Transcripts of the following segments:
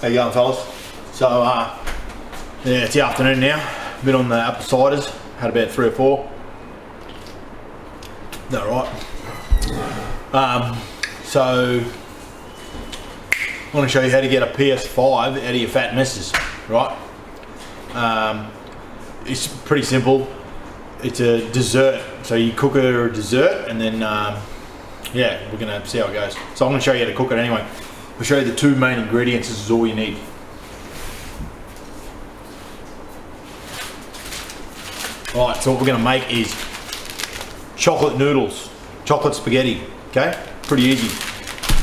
How you going, fellas? So, yeah, it's the afternoon now. Been on the apple ciders. Had about 3 or 4. That right? So, I want to show you how to get a PS5 out of your fat missus, right? It's pretty simple. It's a dessert. So you cook her a dessert and then, yeah, we're going to see how it goes. So I'm going to show you how to cook it anyway. I'll show you the 2 main ingredients. This is all you need. Alright, so what we're going to make is chocolate noodles, chocolate spaghetti, okay? Pretty easy.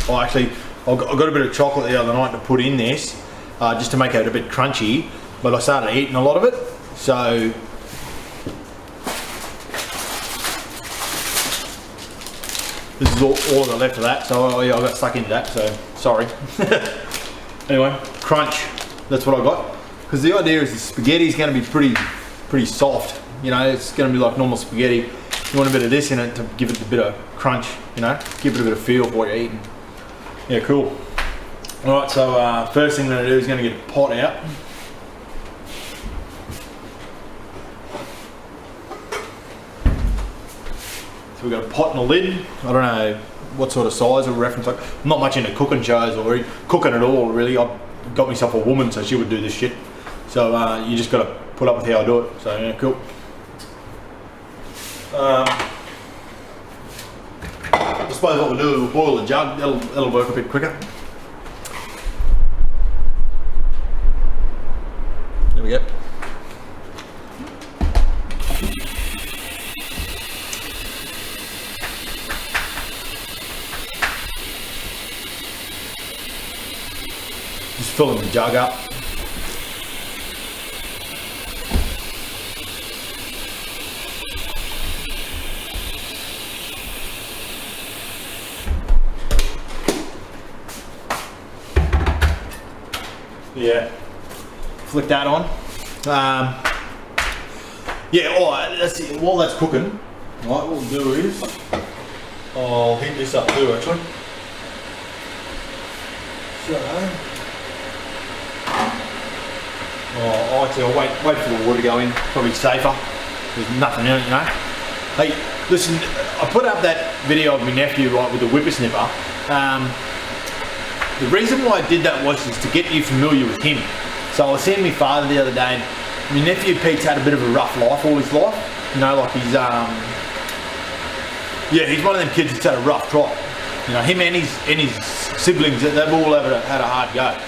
Oh, actually, I got a bit of chocolate the other night to put in this, just to make it a bit crunchy, but I started eating a lot of it, so this is all I got left of that, so yeah, I got stuck into that, so sorry. Anyway, crunch, that's what I got. Because the idea is the spaghetti is going to be pretty soft. You know, it's going to be like normal spaghetti. You want a bit of this in it to give it a bit of crunch, you know, give it a bit of feel for what you're eating. Yeah, cool. Alright, so first thing I'm going to do is going to get a pot out. So we've got a pot and a lid. I don't know what sort of size or reference. Like, I'm not much into cooking shows or cooking at all, really. I've got myself a woman, so she would do this shit. So you just got to put up with how I do it. So yeah, cool. I suppose what we'll do is we'll boil the jug. That'll work a bit quicker. There we go. Just filling the jug up. Yeah, flick that on. Yeah, alright, let's see, while that's cooking, right, what we'll do is, I'll heat this up too actually. So, I'll wait for the water to go in, probably safer. There's nothing in it, you know. Hey, listen, I put up that video of my nephew, right, with the whippersnipper. The reason why I did that was to get you familiar with him. So I was seeing my father the other day, and my nephew Pete's had a bit of a rough life all his life. You know, like he's yeah, he's one of them kids that's had a rough trot. You know, him and his siblings, they've all had a hard go.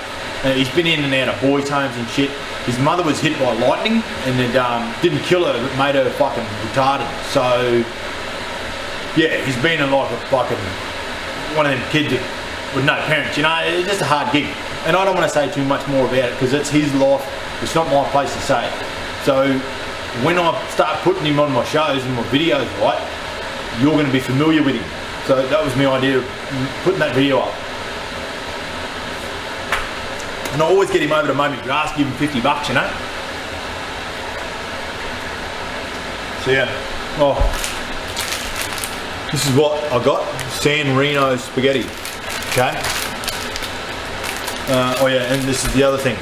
And he's been in and out of boys' homes and shit. His mother was hit by lightning, and it didn't kill her, but made her fucking retarded. So yeah, he's been in like a fucking one of them kids that, with no parents, you know, it's just a hard gig. And I don't want to say too much more about it because it's his life, it's not my place to say it. So when I start putting him on my shows and my videos, right, you're going to be familiar with him. So that was my idea of putting that video up. And I always get him over to mow my grass, give him $50, you know. So yeah, oh, this is what I got, San Reno spaghetti. Okay. Oh yeah, and this is the other thing.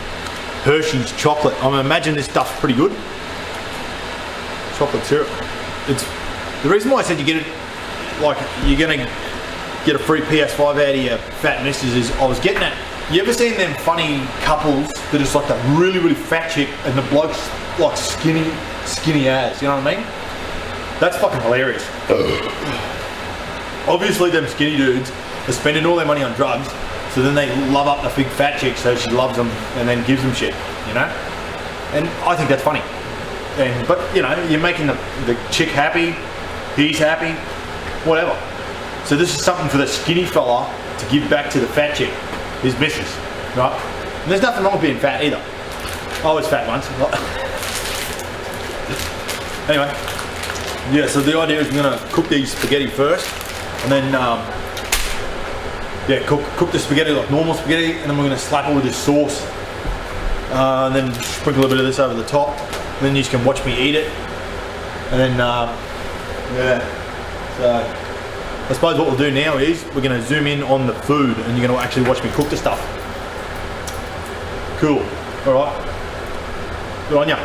Hershey's chocolate. I imagine this stuff's pretty good. Chocolate syrup. It's the reason why I said you get it, like you're gonna get a free PS5 out of your fat missus is I was getting at. You ever seen them funny couples that is like the really fat chick and the bloke's like skinny ass? You know what I mean? That's fucking hilarious. Obviously, them skinny dudes. They're spending all their money on drugs, so then they love up the big fat chick, so she loves them and then gives them shit, you know? And I think that's funny. But you know, you're making the chick happy, he's happy, whatever. So this is something for the skinny fella to give back to the fat chick, his missus, right? And there's nothing wrong with being fat either. I was fat once. Anyway, yeah, so the idea is we're gonna cook these spaghetti first, and then yeah, cook the spaghetti like normal spaghetti, and then we're going to slap it with this sauce. And then sprinkle a bit of this over the top. And then you just can watch me eat it. And then, yeah. So, I suppose what we'll do now is we're going to zoom in on the food, and you're going to actually watch me cook the stuff. Cool. All right. Good on ya.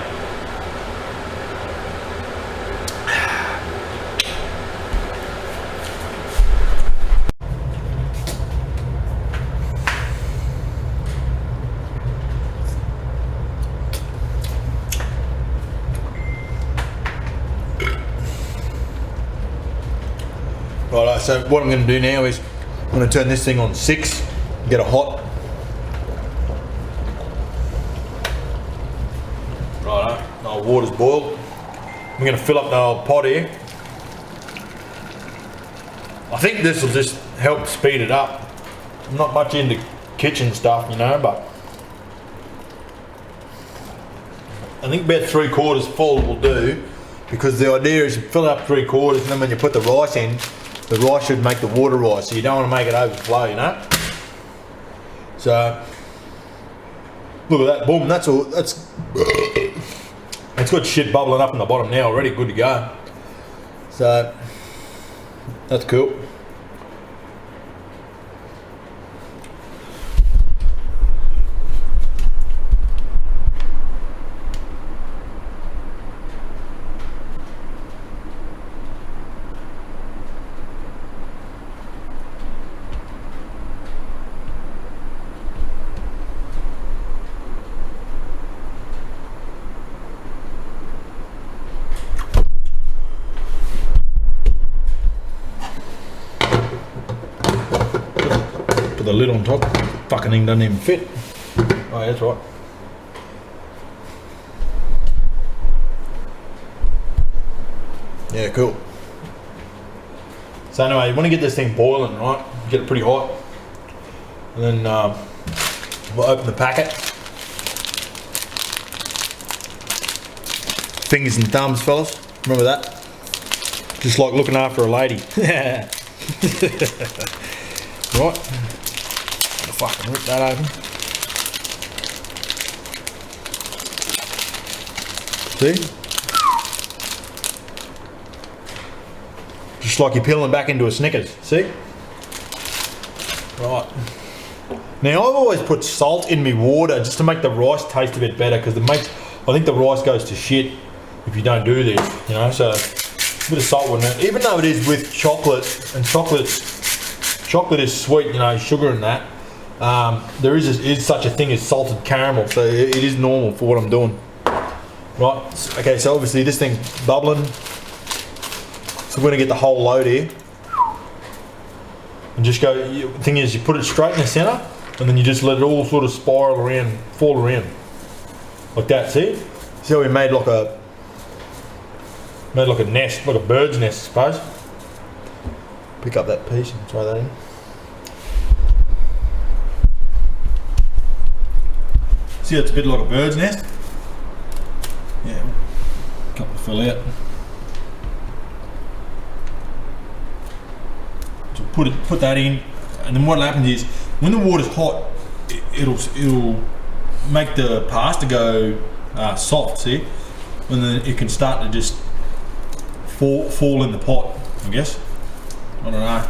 Righto, so what I'm going to do now is I'm going to turn this thing on 6, get it hot. Righto, the water's boiled. I'm going to fill up the old pot here. I think this will just help speed it up. I'm not much into kitchen stuff, you know, but I think about 3/4 full will do, because the idea is you fill it up 3/4 and then when you put the rice in, the rice should make the water rise, so you don't want to make it overflow, you know. So look at that, boom, that's all. It's got shit bubbling up in the bottom now already, good to go. So that's cool. The lid on top, fucking thing doesn't even fit. Oh, yeah, that's right. Yeah, cool. So anyway, you want to get this thing boiling, right? Get it pretty hot, and then we'll open the packet. Fingers and thumbs, fellas. Remember that? Just like looking after a lady. Right. Fucking rip that open. See? Just like you're peeling back into a Snickers. See? Right. Now I've always put salt in my water just to make the rice taste a bit better, because I think the rice goes to shit if you don't do this, you know. So a bit of salt wouldn't hurt. Even though it is with chocolate, and chocolate is sweet, you know, sugar and that. There is such a thing as salted caramel, so it is normal for what I'm doing. Right, okay, so obviously this thing's bubbling, so we're going to get the whole load here. And just go, the thing is, you put it straight in the centre, and then you just let it all sort of spiral around, fall around. Like that, see? See how we made like a nest, like a bird's nest, I suppose. Pick up that piece and throw that in. See, it's a bit like a bird's nest. Yeah, a couple to fill out. So put that in, and then what happens is when the water's hot, it'll make the pasta go soft. See, and then it can start to just fall in the pot, I guess. I don't know.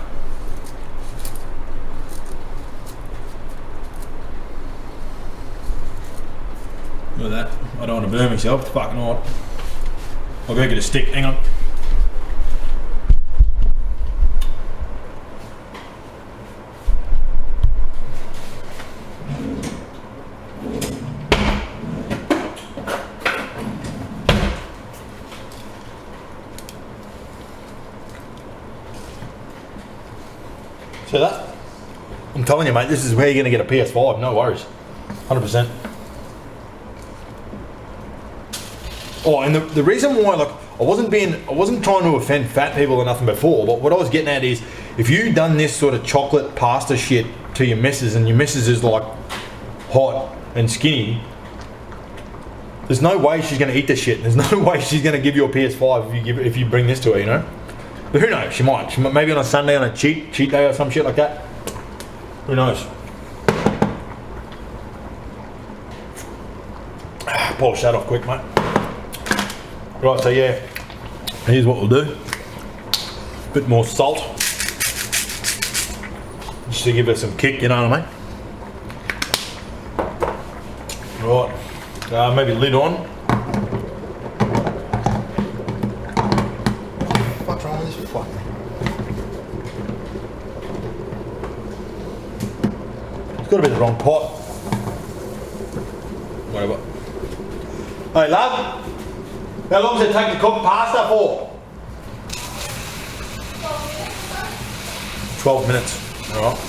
Look at that. I don't want to burn myself. It's fucking hot. I'll go get a stick. Hang on. See that? I'm telling you, mate, this is where you're going to get a PS5, no worries. 100%. Oh, and the reason why, like, I wasn't trying to offend fat people or nothing before, but what I was getting at is, if you done this sort of chocolate pasta shit to your missus, and your missus is like hot and skinny, there's no way she's going to eat this shit. There's no way she's going to give you a PS5 if you bring this to her, you know? But who knows? She might. Maybe on a Sunday, on a cheat day or some shit like that. Who knows? Polish that off quick, mate. Right, so yeah, here's what we'll do. Bit more salt, just to give it some kick, you know what I mean? Right, maybe lid on. What's wrong with this fucking? It's got to be the wrong pot. Whatever. Hey, love. How long does it take to cook pasta for? 12 minutes. All right.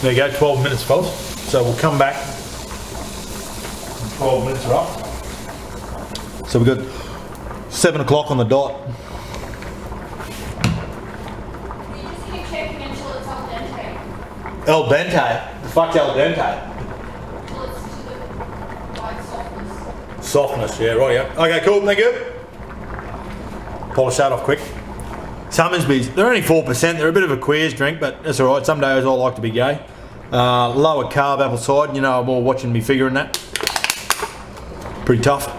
There you go, 12 minutes, folks. So we'll come back. 12 minutes are up. So we've got 7 o'clock on the dot. You just keep checking until it's al dente. El dente? The fuck's el dente? Until it's to the white softness. Softness, yeah, right, yeah. Okay, cool, thank you. Polish that off quick. Summersby's, they're only 4%, they're a bit of a queers drink, but that's alright. Some days I like to be gay. Lower carb apple cider, you know, I'm all watching me figuring that. Pretty tough.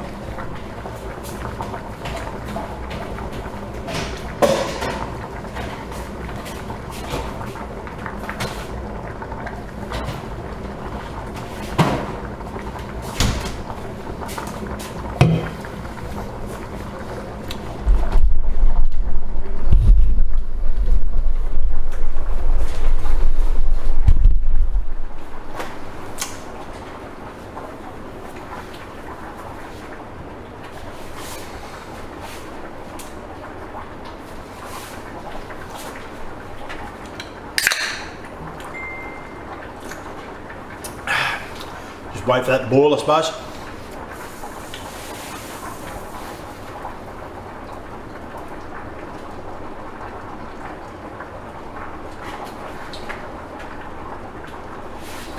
Wait for that to boil, I suppose.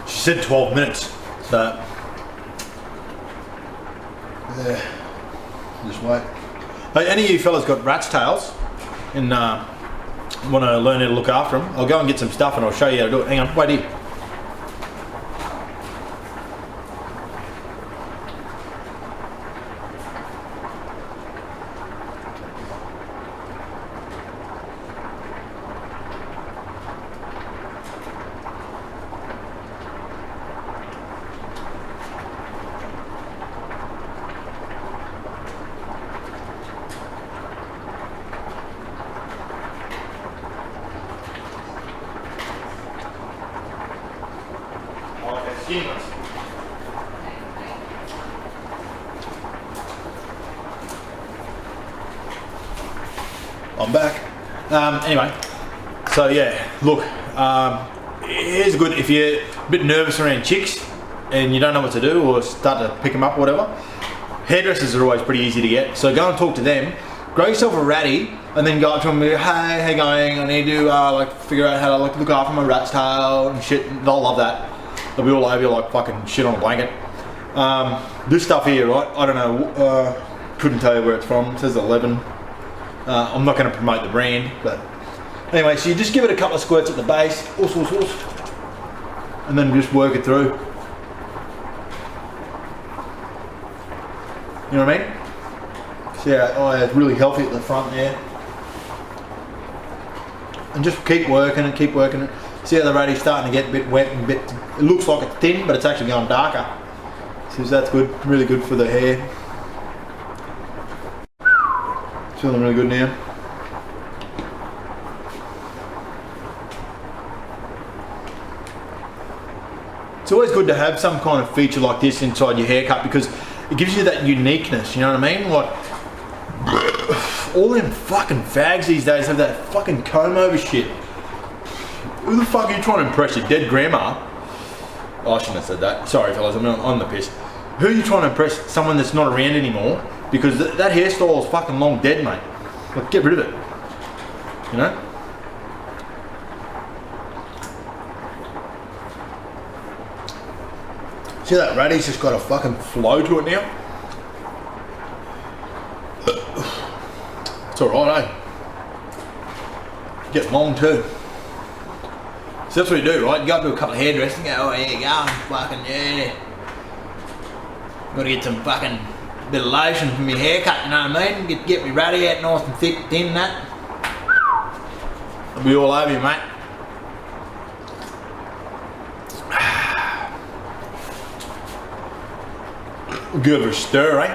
She said 12 minutes, so yeah, just wait. Hey, any of you fellas got rat's tails and want to learn how to look after them? I'll go and get some stuff and I'll show you how to do it. Hang on, wait here. I'm back. Anyway, so yeah, look, here's good if you're a bit nervous around chicks and you don't know what to do or start to pick them up or whatever. Hairdressers are always pretty easy to get, so go and talk to them. Grow yourself a ratty and then go up to them and be, hey, how you going? I need to like figure out how to look after my rat's tail and shit. They'll love that. They'll be all over you like fucking shit on a blanket. This stuff here, right? I don't know. Couldn't tell you where it's from. It says 11. I'm not going to promote the brand, but anyway, so you just give it a couple of squirts at the base, and then just work it through. You know what I mean? See how it's really healthy at the front there. And just keep working it, keep working it. See how the ratty's starting to get a bit wet and it looks like it's thin, but it's actually going darker. So that's good, really good for the hair. Feeling really good now. It's always good to have some kind of feature like this inside your haircut because it gives you that uniqueness, you know what I mean? Like, all them fucking fags these days have that fucking comb over shit. Who the fuck are you trying to impress, your dead grandma? Oh, I shouldn't have said that. Sorry fellas, I'm on the piss. Who are you trying to impress? Someone that's not around anymore? Because that hairstyle is fucking long dead, mate. Like, get rid of it. You know? See that ratty's just got a fucking flow to it now? It's alright, eh? Get long too. So that's what you do, right? You go up to a couple of hairdressers and go, oh, here you go, fucking yeah. Gotta get some fucking bit of lotion from your haircut, you know what I mean? Get me ratty out nice and thick, thin, that. I'll be all over you, mate. Give it a stir, eh?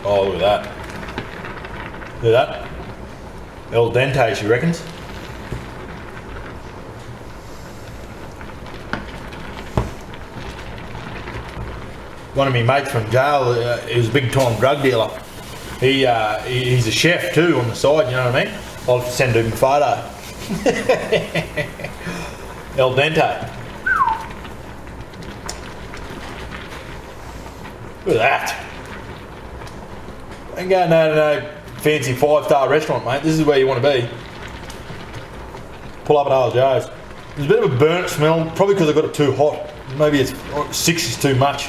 Oh, look at that. Look at that. El dente, she reckons. One of my mates from jail, he was a big time drug dealer. He's a chef too on the side, you know what I mean? I'll send him a photo. El dente. Look at that. Ain't going to no fancy 5-star restaurant, mate. This is where you want to be. Pull up at Old Joe's. There's a bit of a burnt smell, probably because I got it too hot. Maybe it's 6 is too much.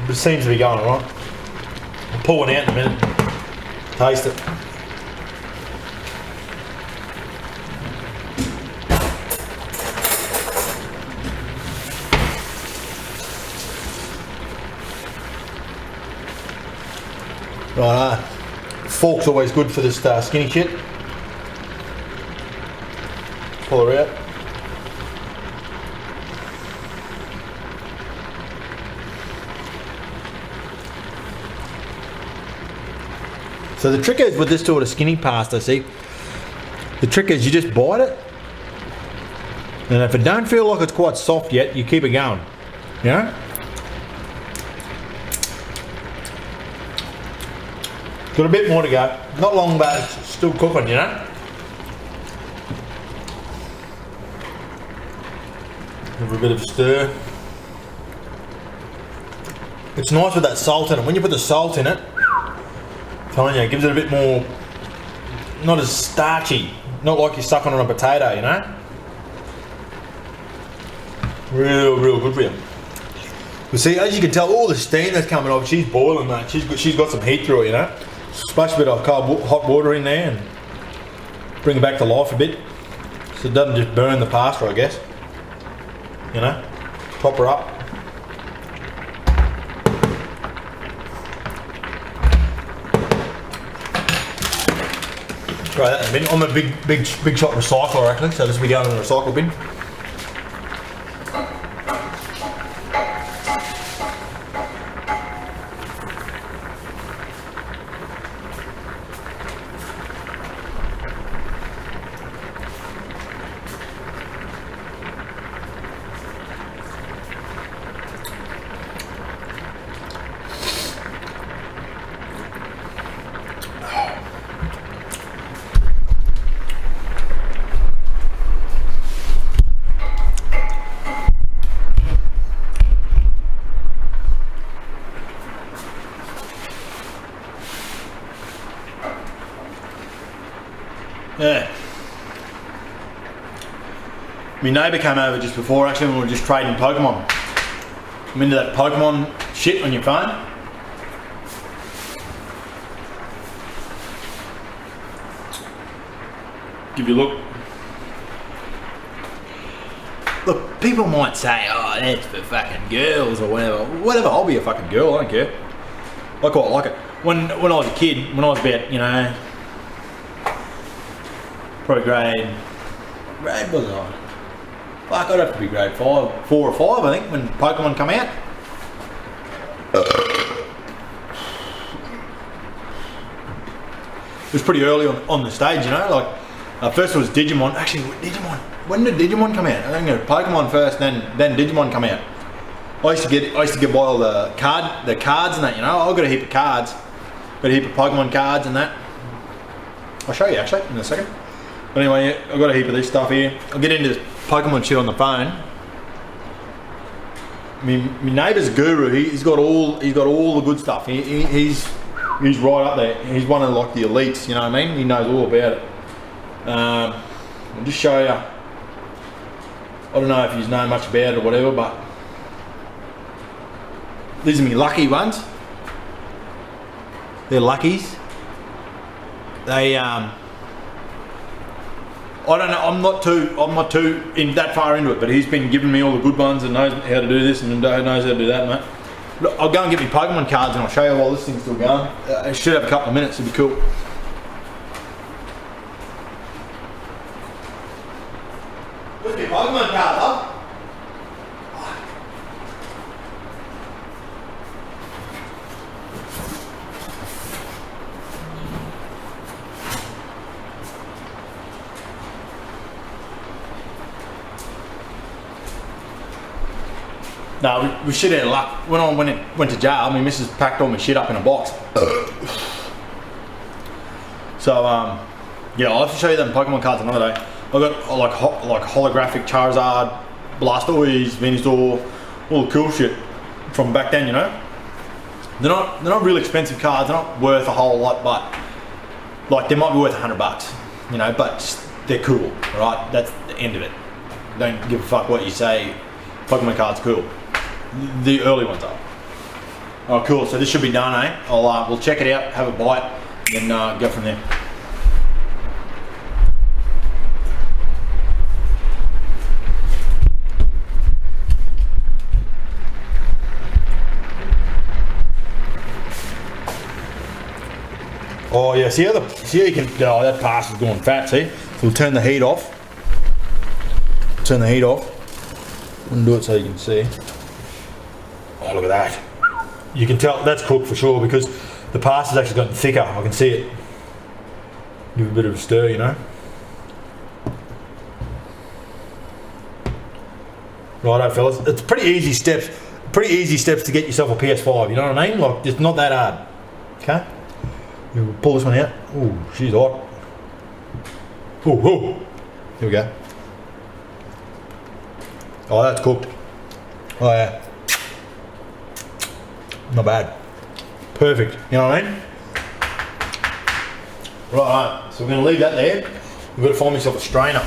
But it seems to be going alright. I'll pull one out in a minute. Taste it. Right, fork's always good for this skinny shit. Pull her out. So the trick is with this sort of skinny pasta, see, the trick is you just bite it, and if it don't feel like it's quite soft yet, you keep it going, you know? Got a bit more to go. Not long, but it's still cooking, you know? Give it a bit of stir. It's nice with that salt in it. When you put the salt in it, I'm telling you, it gives it a bit more, not as starchy. Not like you're sucking on a potato, you know? Real good for you. But see, as you can tell, all the steam that's coming off, she's boiling, mate. She's got some heat through it, you know? Splash a bit of hot water in there and bring it back to life a bit, so it doesn't just burn the pasta, I guess. You know, top her up. Try that in a bin. I'm a big shot recycler actually, so this will be going in the recycle bin. Yeah. My neighbour came over just before actually when we were just trading Pokemon. I'm into that Pokemon shit on your phone. Give you a look. Look, people might say, oh, that's for fucking girls or whatever. Whatever, I'll be a fucking girl, I don't care. I quite like it. When I was a kid, when I was about, you know, probably grade was I? Fuck, I'd have to be grade 4 or 5, I think, when Pokemon come out. It was pretty early on the stage, you know, like first it was Digimon. Actually, Digimon. When did Digimon come out? I think Pokemon first, then Digimon come out. I used to get by all the cards and that, you know. I got a heap of cards, got a heap of Pokemon cards and that. I'll show you actually in a second. But anyway, I've got a heap of this stuff here. I'll get into this Pokemon shit on the phone. My neighbour's guru. He's got all the good stuff. He's right up there. He's one of like the elites. You know what I mean? He knows all about it. I'll just show you. I don't know if you know much about it or whatever, but these are my lucky ones. They're luckies. They I don't know. I'm not too in that far into it, but he's been giving me all the good ones and knows how to do this and knows how to do that, mate. Look, I'll go and get me Pokemon cards and I'll show you while this thing's still going. I should have a couple of minutes. It'd be cool. Where's my Pokemon card, huh? No, we shit out of luck. When I went to jail, my missus packed all my shit up in a box. So, yeah, I'll have to show you them Pokemon cards another day. I've got like holographic Charizard, Blastoise, Venusaur, all the cool shit from back then, you know. They're not real expensive cards. They're not worth a whole lot, but like they might be worth $100, you know. But they're cool, right? That's the end of it. Don't give a fuck what you say. Pokemon cards cool. The early ones are. Oh, cool. So this should be done, eh? We'll check it out, have a bite, and go from there. Oh yeah, see how you can. Oh, that pass is going fat. See, so we'll turn the heat off. Turn the heat off. And do it so you can see. Oh, look at that. You can tell that's cooked for sure because the past has actually gotten thicker. I can see it. Give it a bit of a stir, you know. Righto, fellas. It's pretty easy steps. Pretty easy steps to get yourself a PS5. You know what I mean? Like it's not that hard. Okay. We'll pull this one out. Oh, she's hot. Oh. Here we go. Oh, that's cooked. Oh yeah. Not bad. Perfect. You know what I mean? Right. So we're going to leave that there. We've got to find myself a strainer.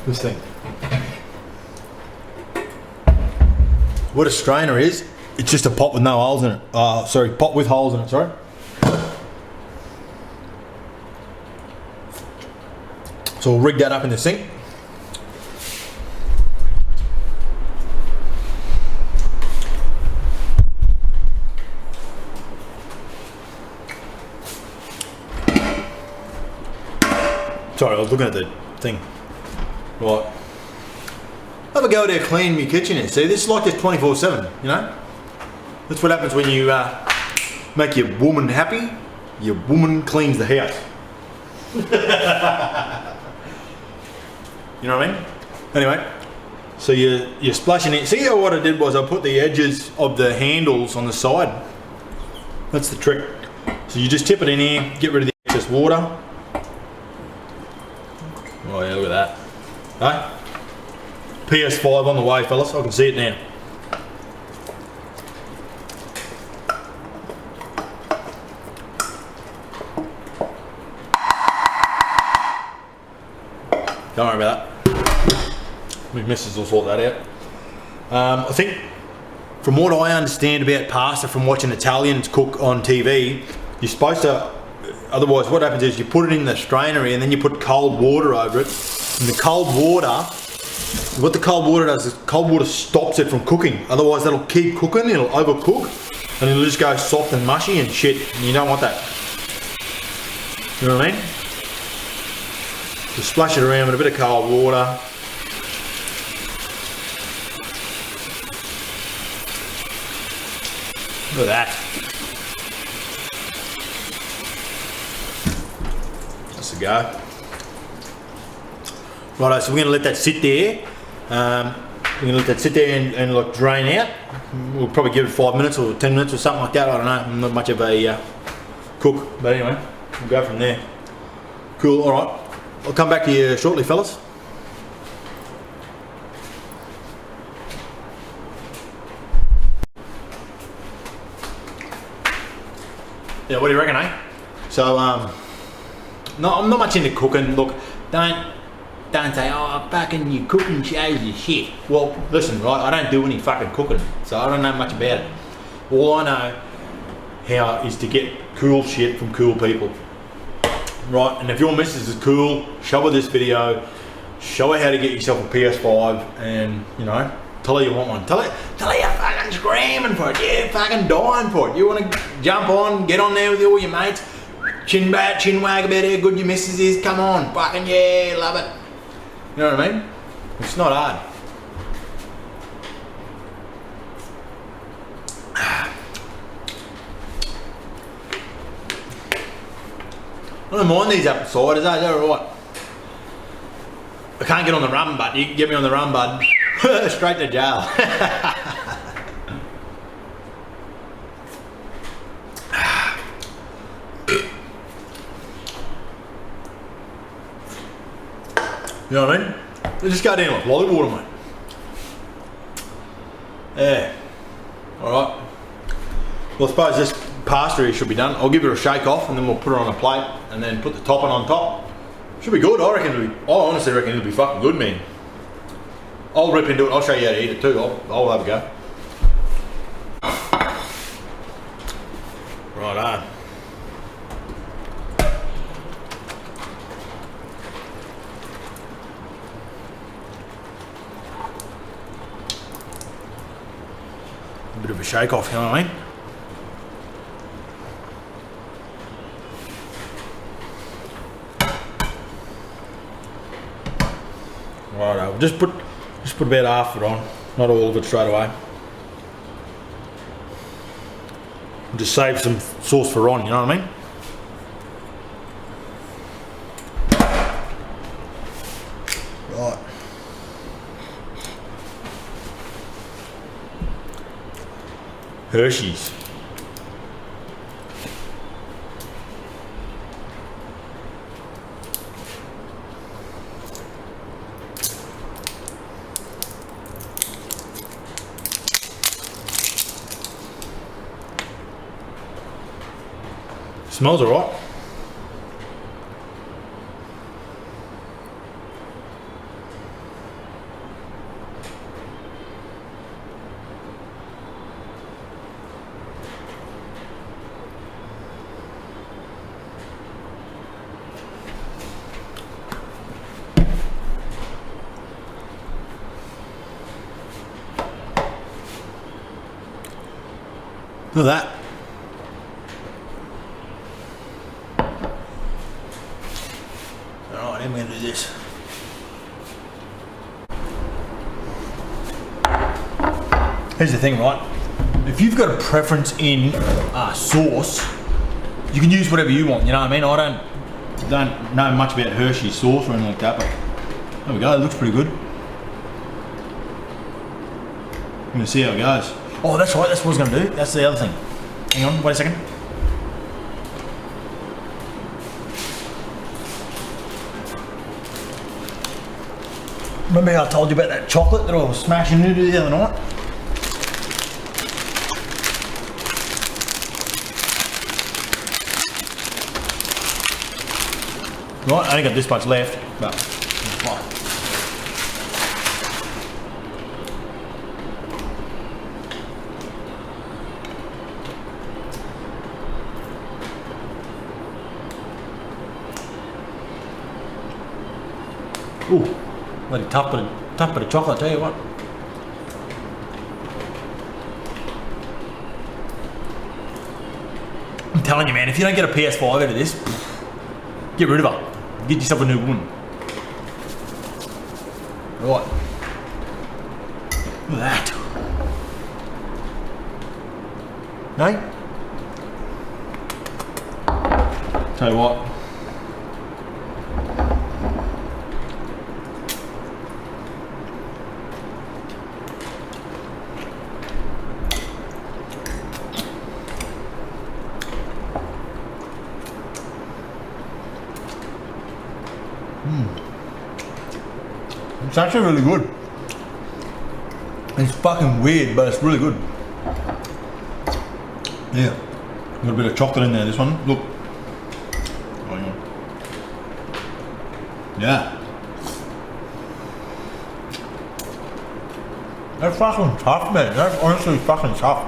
This thing. What a strainer is, it's just a pot with no holes in it. Sorry, pot with holes in it, sorry. So we'll rig that up in the sink. Sorry, I was looking at the thing. Right. Have a go there, clean your kitchen here. See, this is like this 24/7, you know? That's what happens when you make your woman happy. Your woman cleans the house. You know what I mean? Anyway, so you're splashing it. See how what I did was I put the edges of the handles on the side. That's the trick. So you just tip it in here, get rid of the excess water. Oh yeah, look at that. Hey? PS5 on the way, fellas. I can see it now. Don't worry about that. My missus will sort that out. I think, from what I understand about pasta from watching Italians cook on TV, you're supposed to. Otherwise, what happens is you put it in the strainer and then you put cold water over it. And the cold water, what the cold water does is cold water stops it from cooking. Otherwise, that'll keep cooking, it'll overcook, and it'll just go soft and mushy and shit. And you don't want that. You know what I mean? Just splash it around with a bit of cold water. Look at that. That's a go. Righto, so we're going to let that sit there. We're going to let that sit there and like drain out. We'll probably give it 5 minutes or 10 minutes or something like that. I don't know. I'm not much of a cook, but anyway, we'll go from there. Cool. All right. I'll come back to you shortly, fellas. Yeah, what do you reckon, eh? So, no, I'm not much into cooking. Look, don't say, oh, fucking you cooking shows you shit. Well, listen, right, I don't do any fucking cooking, so I don't know much about it. All I know how is to get cool shit from cool people. right? And if your missus is cool, show her this video, show her how to get yourself a PS5, and you know, tell her you want one. Tell her you're fucking screaming for it. Yeah, fucking dying for it. You want to jump on, get on there with all your mates, chin wag about how good your missus is. Come on, fucking yeah, love it. You know what I mean? It's not hard. I don't mind these apple ciders, they're alright. I can't get on the rum, but you can get me on the rum, bud. Straight to jail. You know what I mean? Just go down with lolly water, mate. Yeah. Alright. Well, I suppose this pasta here should be done. I'll give it a shake off and then we'll put it on a plate and then put the topping on top. Should be good. I honestly reckon it'll be fucking good, man. I'll rip into it. I'll show you how to eat it too. I'll have a go. Right on. A bit of a shake off, you know what I mean? Righto, just put about half of it on, not all of it straight away. Just save some sauce for Ron, you know what I mean? Right. Hershey's. Smells alright. Look at that. Alright, I'm going to do this. Here's the thing, right? If you've got a preference in sauce, you can use whatever you want, you know what I mean? I don't know much about Hershey's sauce or anything like that, but there we go, it looks pretty good. I'm going to see how it goes. Oh, that's right, that's what I was going to do. That's the other thing. Hang on, wait a second. Remember how I told you about that chocolate that I was smashing into the other night? Right, I only got this much left, but it's fine. Ooh, bloody tough bit of chocolate, I tell you what. I'm telling you, man, if you don't get a PS5 out of this, get rid of her. Get yourself a new one. Right. Look at that. No? Tell you what. It's actually really good. It's fucking weird, but it's really good. Yeah. Got a bit of chocolate in there, this one. Look. Oh, hang on. Yeah. That's fucking tough, man. That's honestly fucking tough.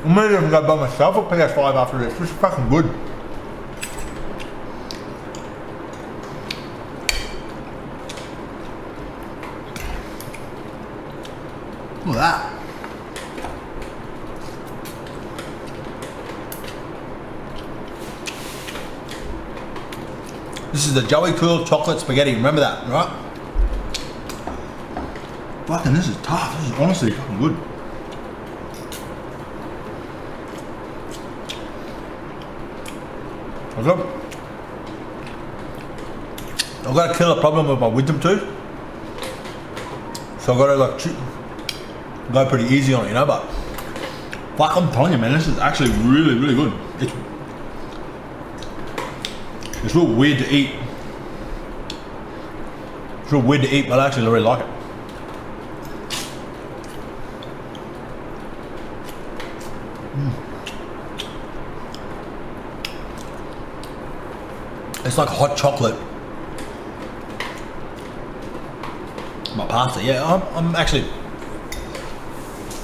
I might even go buy myself a PS5 after this. It's fucking good. Look at that. This is the Joey Cool chocolate spaghetti. Remember that, right? Fucking, this is tough. This is honestly fucking good. I've got a killer problem with my wisdom tooth, so I've got to like go pretty easy on it, you know. But fuck, I'm telling you, man, this is actually really, really good. It's real weird to eat. It's real weird to eat, but I actually really like it. It's like hot chocolate. My pasta, yeah. I'm actually,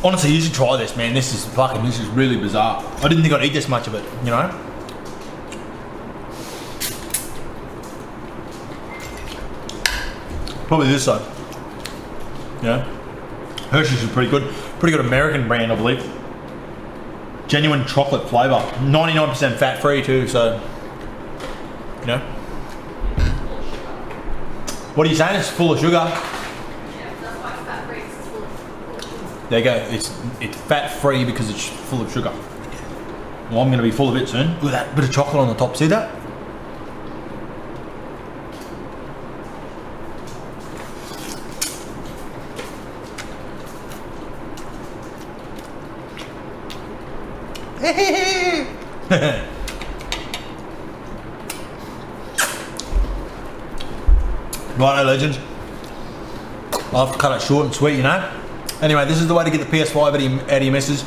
honestly, you should try this, man. This is really bizarre. I didn't think I'd eat this much of it, you know. Probably this side. Yeah. Hershey's is pretty good. Pretty good American brand, I believe. Genuine chocolate flavour. 99% fat free too, so, you know. What are you saying? It's full of sugar. Yeah, that's why it's fat free, 'cause it's full of sugar. There you go. It's fat free because it's full of sugar. Well, I'm going to be full of it soon. Look at that bit of chocolate on the top. See that? Righto, legends. I'll have to cut it short and sweet, you know. Anyway, this is the way to get the PS5 out of your missus.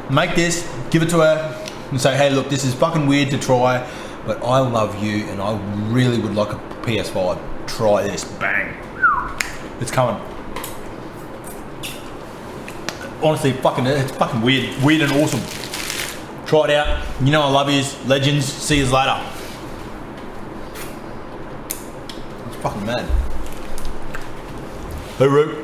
Make this, give it to her, and say, hey, look, this is fucking weird to try, but I love you, and I really would like a PS5. Try this. Bang. It's coming. Honestly, it's fucking weird and awesome. Try it out. You know I love yous. Legends. See yous later. It's fucking mad. Hey, Root.